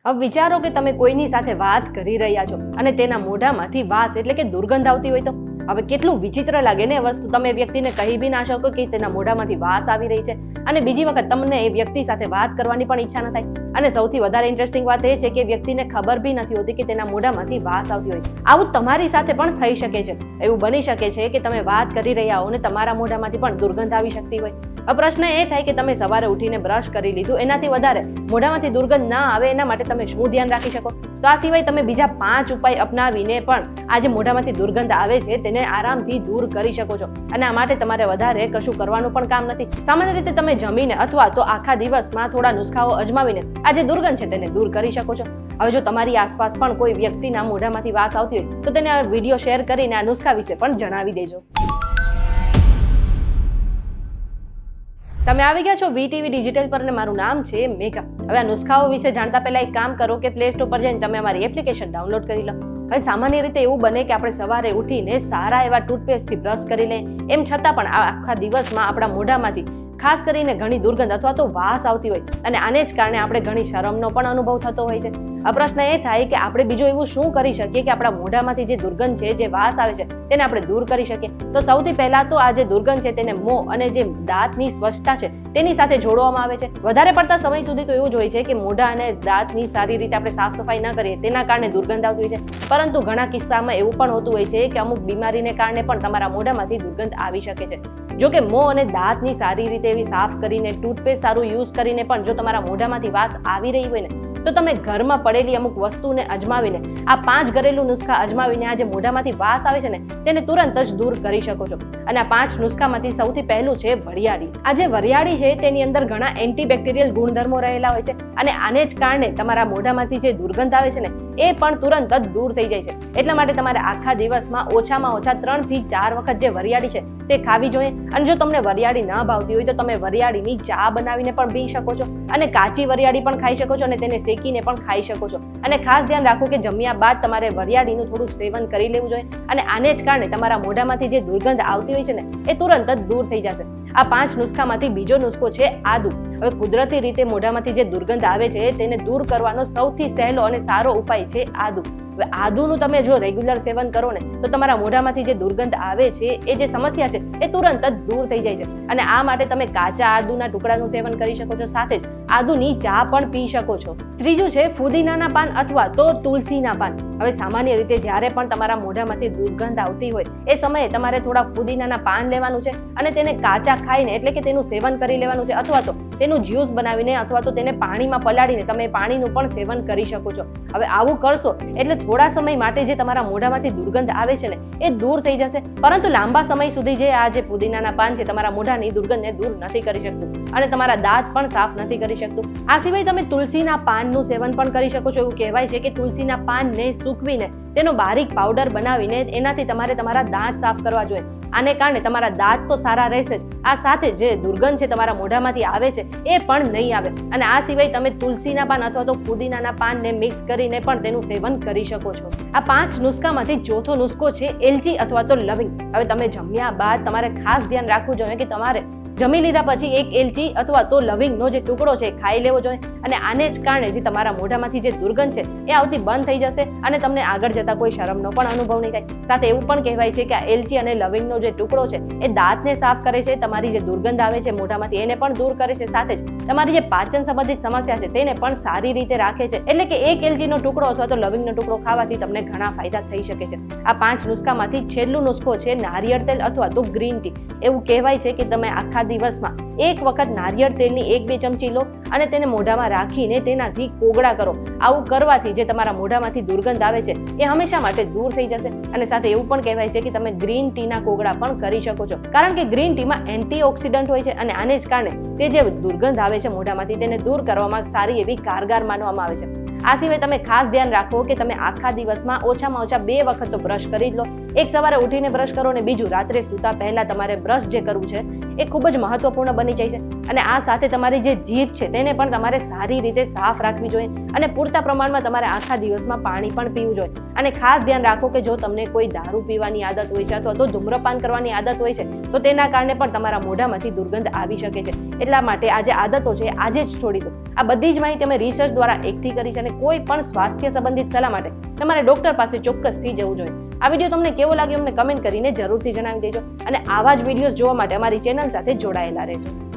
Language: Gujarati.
હવે વિચારો કે તમે કોઈની સાથે વાત કરી રહ્યા છો અને તેના મોઢામાંથી વાસ એટલે કે દુર્ગંધ આવતી હોય તો હવે કેટલું વિચિત્ર લાગે ને એ વસ્તુ. તમે વ્યક્તિને કહી બી ના શકો કે તેના મોઢામાંથી વાસ આવી રહી છે, અને બીજી વખત તમને એ વ્યક્તિ સાથે વાત કરવાની પણ ઈચ્છા ન થાય. અને સૌથી વધારે ઇન્ટરેસ્ટિંગ વાત એ છે કે વ્યક્તિને ખબર બી નથી હોતી કે તેના મોઢામાંથી વાસ આવતી હોય છે. આવું તમારી સાથે પણ થઈ શકે છે. એવું બની શકે છે કે તમે વાત કરી રહ્યા હો ને તમારા મોઢામાંથી પણ દુર્ગંધ આવી શકતી હોય. હવે પ્રશ્ન એ થાય કે તમે સવારે ઉઠીને બ્રશ કરી લીધું, એનાથી વધારે મોઢામાંથી દુર્ગંધ ના આવે એના માટે તમે શું ધ્યાન રાખી શકો? તો આ સિવાય તમે બીજા 5 ઉપાય અપનાવીને પણ આ જે મોઢામાંથી દુર્ગંધ આવે છે તેને આરામથી દૂર કરી શકો છો. અને આ માટે તમારે વધારે કશું કરવાનું પણ કામ નથી. સામાન્ય રીતે તમે જમીને અથવા તો આખા દિવસમાં થોડા નુસ્ખાઓ અજમાવીને આ જે દુર્ગંધ છે તેને દૂર કરી શકો છો. હવે જો તમારી આસપાસ પણ કોઈ વ્યક્તિના મોઢામાંથી વાસ આવતી હોય તો તેને આ વિડીયો શેર કરીને આ નુસ્ખા વિશે પણ જણાવી દેજો. તમે આવી ગયા છો VTV ડિજિટલ પર અને મારું નામ છે મેઘા. હવે આ નુસ્ખાઓ વિશે જાણતા પહેલા એક કામ કરો કે પ્લે સ્ટોર પર જઈને તમે અમારી એપ્લિકેશન ડાઉનલોડ કરી લો. હવે સામાન્ય રીતે એવું બને કે આપણે સવારે ઉઠીને સારા એવા ટૂથપેસ્ટથી બ્રશ કરી લઈએ, એમ છતાં પણ આખા દિવસમાં આપણા મોઢામાંથી ખાસ કરીને ઘણી દુર્ગંધ અથવા તો વાસ આવતી હોય, અને આને જ કારણે આપણે ઘણી શરમનો પણ અનુભવ થતો હોય છે. આ પ્રશ્ન એ થાય કે આપણે બીજું એવું શું કરી શકીએ કે આપણા મોઢામાંથી જે દુર્ગંધ છે, જે વાસ આવે છે, તેને આપણે દૂર કરી શકીએ? તો સૌથી પહેલા તો આ જે દુર્ગંધ છે તેને મોં અને જે દાંતની સ્વચ્છતા છે તેની સાથે જોડવામાં આવે છે. વધારે પડતા સમય સુધી તો એવું જ હોય છે કે મોઢા અને દાંતની સારી રીતે આપણે સાફ સફાઈ ન કરીએ તેના કારણે દુર્ગંધ આવતી હોય છે. પરંતુ ઘણા કિસ્સામાં એવું પણ હોતું હોય છે કે અમુક બીમારીને કારણે પણ તમારા મોઢામાંથી દુર્ગંધ આવી શકે છે. જો કે મોં અને દાંતની સારી રીતે એવી સાફ કરીને ટૂથપેસ્ટ સારું યુઝ કરીને પણ જો તમારા મોઢામાંથી વાસ આવી રહી હોય ને તો તમે ઘરમાં પડેલી અમુક વસ્તુને અજમાવીને આ 5 ઘરેલું નુસ્ખા અજમાવીને આ જે મોઢામાંથી વાસ આવે છે ને તેને તુરંત જ દૂર કરી શકો છો. અને આ 5 નુસ્ખામાંથી સૌથી પહેલું છે વરિયાળી. આ જે વરિયાળી છે તેની અંદર ઘણા એન્ટીબેક્ટેરિયલ ગુણધર્મો રહેલા હોય છે, અને આને જ કારણે તમારા મોઢામાંથી જે દુર્ગંધ આવે છે ને એ પણ તુરંત જ દૂર થઈ જાય છે. એટલા માટે તમારે આખા દિવસમાં ઓછામાં ઓછા 3 થી 4 વખત જે વરિયાળી છે તે ખાવી જોઈએ. અને જો તમને વરિયાળી ન ભાવતી હોય તો તમે વરિયાળીની ચા બનાવીને પણ પી શકો છો, અને કાચી વરિયાળી પણ ખાઈ શકો છો, અને તેને શેકીને પણ ખાઈ શકો છો. અને ખાસ ધ્યાન રાખો કે જમ્યા બાદ તમારે વરિયાળીનું થોડું સેવન કરી લેવું જોઈએ, અને આને જ કારણે તમારા મોઢામાંથી જે દુર્ગંધ આવતી હોય છે ને એ તુરંત જ દૂર થઈ જશે. આ 5 નુસ્ખામાંથી બીજો નુસ્ખો છે આદુ. હવે કુદરતી રીતે મોઢામાંથી જે દુર્ગંધ આવે છે તેને દૂર કરવાનો સૌથી સહેલો અને સારો ઉપાય છે આદુ. હવે આદુનું તમે જો રેગ્યુલર સેવન કરો ને તો તમારા મોઢામાંથી જે દુર્ગંધ આવે છે એ જે સમસ્યા છે એ તુરંત જ દૂર થઈ જાય છે. અને આ માટે તમે કાચા આદુના ટુકડાનું સેવન કરી શકો છો, સાથે જ આદુની ચા પણ પી શકો છો. ત્રીજું છે ફુદીનાના પાન અથવા તો તુલસીના પાન. હવે સામાન્ય રીતે જ્યારે પણ તમારા મોઢામાંથી દુર્ગંધ આવતી હોય એ સમયે તમારે થોડા ફુદીનાના પાન લેવાનું છે અને તેને કાચા ખાઈને એટલે કે તેનું સેવન કરી લેવાનું છે, અથવા તો તેનું જ્યુસ બનાવીને અથવા તો તેને પાણીમાં પલાળીને તમે પાણીનું પણ સેવન કરી શકો છો. હવે આવું કરશો એટલે થોડા સમય માટે જે તમારા મોઢામાંથી દુર્ગંધ આવે છે ને એ દૂર થઈ જશે, પરંતુ લાંબા સમય સુધી જે આ જે પુદીનાના પાન છે તમારા મોઢાની દુર્ગંધને દૂર નથી કરી શકતું, અને તમારા દાંત પણ સાફ નથી કરી શકતું. આ સિવાય તમે તુલસીના પાનનું સેવન પણ કરી શકો છો. એવું કહેવાય છે કે તુલસીના પાનને સૂકવીને તેનો બારીક પાવડર બનાવીને એનાથી તમારે તમારા દાંત સાફ કરવા જોઈએ. આને કારણે તમારા દાંત તો સારા રહેશે જ, આ સાથે જે દુર્ગંધ છે તમારા મોઢામાંથી આવે છે એ પણ નહીં આવે. અને આ સિવાય તમે તુલસીના પાન અથવા તો પુદીનાના પાનને મિક્સ કરીને પણ તેનું સેવન કરી શકો છો. આ 5 નુસ્ખામાંથી ચોથો નુસ્ખો છે એલચી અથવા તો લવિંગ. હવે તમે જમ્યા બાદ તમારે ખાસ ધ્યાન રાખવું જોઈએ કે તમારે જમી લીધા પછી એક એલચી અથવા તો લવિંગનો જે ટુકડો છે ખાઈ લેવો જોઈએ. અને આને જ કારણે જે તમારા મોઢામાંથી જે દુર્ગંધ છે એ આવતી બંધ થઈ જશે, અને તમને આગળ જતા કોઈ શરમનો પણ અનુભવ નહીં થાય. સાથે એવું પણ કહેવાય છે કે આ એલચી અને લવિંગનો જે ટુકડો છે એ દાંતને સાફ કરે છે, તમારી જે દુર્ગંધ આવે છે મોઢામાંથી એને પણ દૂર કરે છે, સાથે જ તમારી જે પાચન સંબંધિત સમસ્યા છે તેને પણ સારી રીતે રાખે છે. એટલે કે એક એલચીનો ટુકડો અથવા તો લવિંગનો ટુકડો ખાવાથી તમને ઘણા ફાયદા થઈ શકે છે. આ 5 નુસ્ખામાંથી છેલ્લું નુસ્ખો છે નારિયેળ તેલ અથવા તો ગ્રીન ટી. એવું કહેવાય છે કે તમે આખા દિવસમાં એક વખત નારિયેળ તેલની 1-2 ચમચી લો અને તેને મોઢામાં રાખીને તેનાથી કોગળા કરો. આવું કરવાથી જે તમારા મોઢામાંથી દુર્ગંધ આવે છે એ હંમેશા માટે દૂર થઈ જશે. અને સાથે એવું પણ કહેવાય છે કે તમે ગ્રીન ટીના કોગળા પણ કરી શકો છો, કારણ કે ગ્રીન ટીમાં એન્ટીઓક્સિડન્ટ હોય છે, અને આને જ કારણે તે જે દુર્ગંધ આવે છે મોઢામાંથી તેને દૂર કરવામાં સારી એવી કારગર માનવામાં આવે છે. આ સિવાય તમે ખાસ ધ્યાન રાખો કે તમે આખા દિવસમાં ઓછામાં ઓછા 2 વખત તો બ્રશ કરી જ લો. એક સવારે ઉઠીને બ્રશ કરો, અને બીજું રાત્રે સૂતા પહેલા તમારે બ્રશ જે કરવું છે એ ખૂબ જ મહત્વપૂર્ણ બની જાય છે. અને આ સાથે તમારી જે જીભ છે તેને પણ તમારે સારી રીતે સાફ રાખવી જોઈએ અને પૂરતા પ્રમાણમાં તમારે આખા દિવસમાં પાણી પણ પીવું જોઈએ. અને ખાસ ધ્યાન રાખો કે જો તમને કોઈ દારૂ પીવાની આદત હોય છે અથવા તો ધૂમ્રપાન કરવાની આદત હોય છે તો તેના કારણે પણ તમારા મોઢામાંથી દુર્ગંધ આવી શકે છે. એટલા માટે આ જે આદતો છે આજે જ છોડી દો. આ બધી જ માહિતી અમે રિસર્ચ દ્વારા એકઠી કરી છે અને કોઈ પણ સ્વાસ્થ્ય સંબંધિત સલાહ માટે તમારે ડોક્ટર પાસે ચોક્કસથી જવું જોઈએ. આ વિડીયો તમને કેવો લાગ્યો અમને કમેન્ટ કરીને જરૂરથી જણાવી દેજો અને આવા જ વિડીયોઝ જોવા માટે અમારી ચેનલ સાથે જોડાયેલા રહેજો.